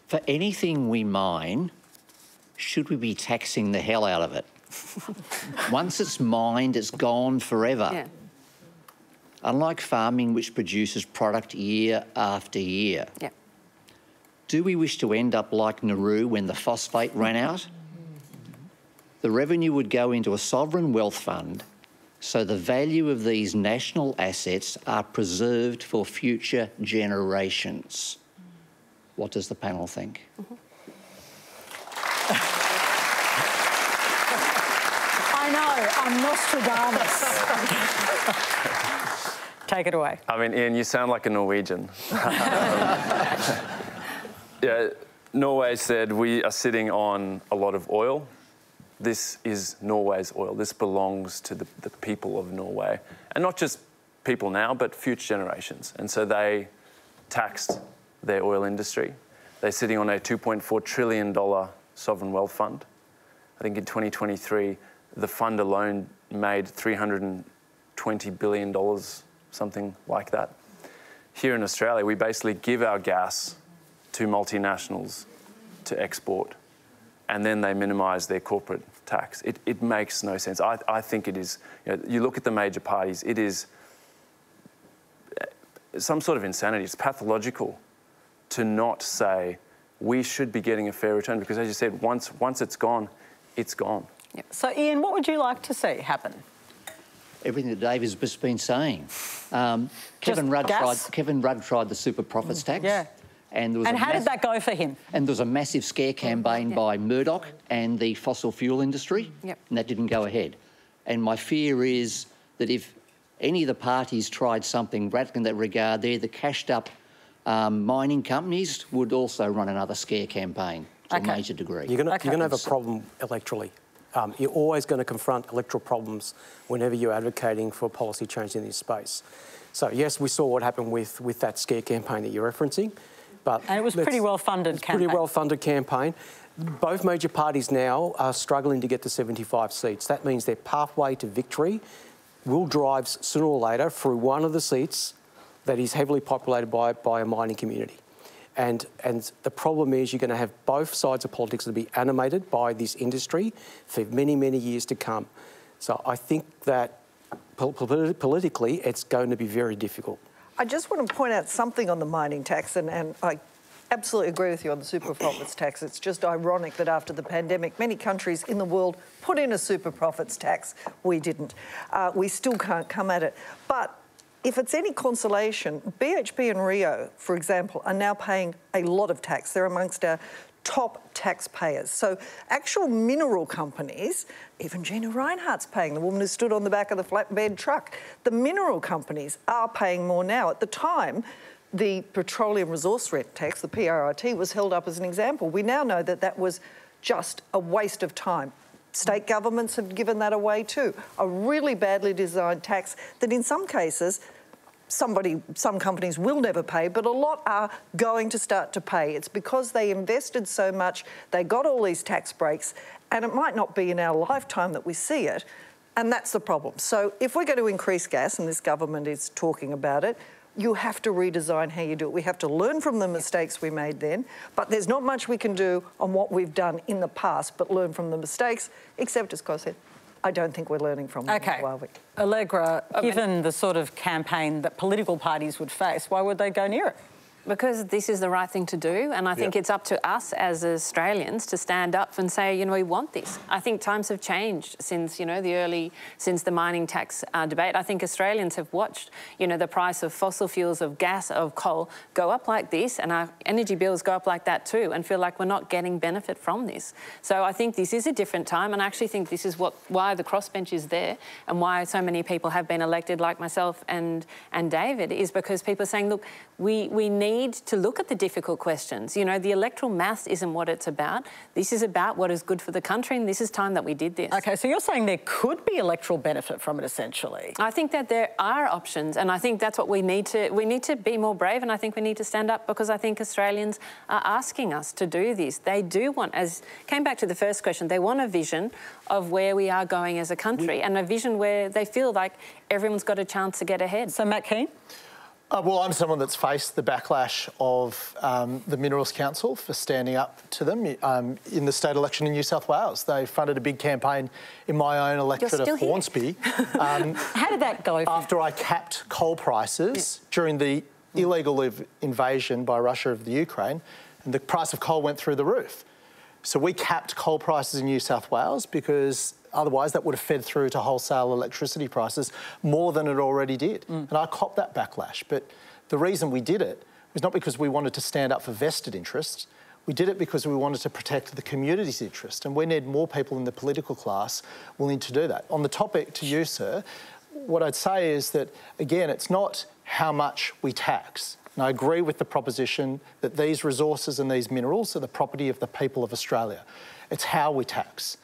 For anything we mine, should we be taxing the hell out of it? Once it's mined, it's gone forever. Yeah. Unlike farming, which produces product year after year. Yeah. Do we wish to end up like Nauru when the phosphate ran out? The revenue would go into a sovereign wealth fund, so the value of these national assets are preserved for future generations. What does the panel think? I know, I'm Nostradamus. Take it away. I mean, Ian, you sound like a Norwegian. Yeah, Norway said we are sitting on a lot of oil. This is Norway's oil. This belongs to the people of Norway. And not just people now, but future generations. And so they taxed their oil industry. They're sitting on a $2.4 trillion sovereign wealth fund. I think in 2023, the fund alone made $320 billion, something like that. Here in Australia, we basically give our gas to multinationals to export, and then they minimise their corporate tax. It makes no sense. I think it is, you look at the major parties, it is some sort of insanity. It's pathological to not say we should be getting a fair return, because as you said, once it's gone, it's gone. Yep. So Ian, what would you like to see happen? Everything that Dave has just been saying. Kevin Rudd tried the super profits tax. Yeah. And how did that go for him? And there was a massive scare campaign by Murdoch and the fossil fuel industry, Yep. and that didn't go ahead. And my fear is that if any of the parties tried something radical in that regard, they're the cashed-up mining companies would also run another scare campaign to a major degree. You're going to have a problem electorally. You're always going to confront electoral problems whenever you're advocating for policy change in this space. So, yes, we saw what happened with that scare campaign that you're referencing. And it was pretty well-funded campaign. Pretty well-funded campaign. Both major parties now are struggling to get to 75 seats. That means their pathway to victory will drive sooner or later through one of the seats that is heavily populated by a mining community. And the problem is you're going to have both sides of politics that will be animated by this industry for many, many years to come. So I think that politically it's going to be very difficult. I just want to point out something on the mining tax, and I absolutely agree with you on the super profits tax. It's just ironic that after the pandemic, many countries in the world put in a super profits tax. We didn't. We still can't come at it. But if it's any consolation, BHP and Rio, for example, are now paying a lot of tax. They're amongst our top taxpayers. So actual mineral companies, even Gina Rinehart's paying, the woman who stood on the back of the flatbed truck. The mineral companies are paying more now. At the time, the petroleum resource rent tax, the PRRT, was held up as an example. We now know that that was just a waste of time. State governments have given that away too. A really badly designed tax that in some cases some companies will never pay, but a lot are going to start to pay. It's because they invested so much, they got all these tax breaks, and it might not be in our lifetime that we see it, and that's the problem. So if we're going to increase gas, and this government is talking about it, you have to redesign how you do it. We have to learn from the mistakes we made then, but there's not much we can do on what we've done in the past, but learn from the mistakes, except, as Scott said, I don't think we're learning from them. Okay. Are we? Allegra, given the sort of campaign that political parties would face, why would they go near it? Because this is the right thing to do, and I think it's up to us as Australians to stand up and say, you know, we want this. I think times have changed since, you know, since the mining tax debate. I think Australians have watched, you know, the price of fossil fuels, of gas, of coal go up like this, and our energy bills go up like that too, and feel like we're not getting benefit from this. So I think this is a different time, and I actually think this is why the crossbench is there, and why so many people have been elected, like myself and David, is because people are saying, look, we need to look at the difficult questions. You know, the electoral maths isn't what it's about. This is about what is good for the country, and this is time that we did this. OK, so you're saying there could be electoral benefit from it, essentially? I think that there are options, and I think that's what we need to be more brave, and I think we need to stand up, because I think Australians are asking us to do this. They do want, as came back to the first question, they want a vision of where we are going as a country, and a vision where they feel like everyone's got a chance to get ahead. So, Matt Kean? Well, I'm someone that's faced the backlash of the Minerals Council for standing up to them in the state election in New South Wales. They funded a big campaign in my own electorate of Hornsby. How did that go? After I capped coal prices during the illegal invasion by Russia of the Ukraine, and the price of coal went through the roof. So we capped coal prices in New South Wales because otherwise that would have fed through to wholesale electricity prices more than it already did. And I copped that backlash. But the reason we did it was not because we wanted to stand up for vested interests. We did it because we wanted to protect the community's interest. And we need more people in the political class willing to do that. On the topic to you, sir, what I'd say is that, again, it's not how much we tax. And I agree with the proposition that these resources and these minerals are the property of the people of Australia. It's how we tax.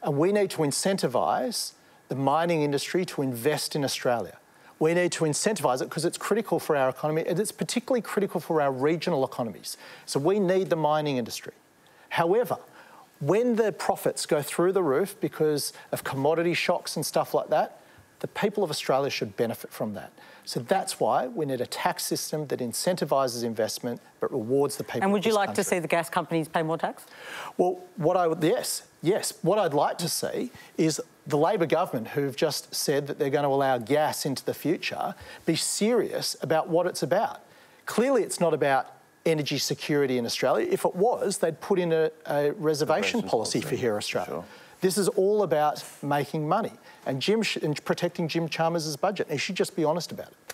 And we need to incentivise the mining industry to invest in Australia. We need to incentivise it because it's critical for our economy, and it's particularly critical for our regional economies. So we need the mining industry. However, when the profits go through the roof because of commodity shocks and stuff like that, the people of Australia should benefit from that. So that's why we need a tax system that incentivises investment but rewards the people. And would you like country. to see the gas companies pay more tax? Well, yes. What I'd like to see is the Labor government, who've just said that they're going to allow gas into the future, be serious about what it's about. Clearly, it's not about energy security in Australia. If it was, they'd put in a reservation policy for here Australia. Sure. This is all about making money and protecting Jim Chalmers' budget. He should just be honest about it.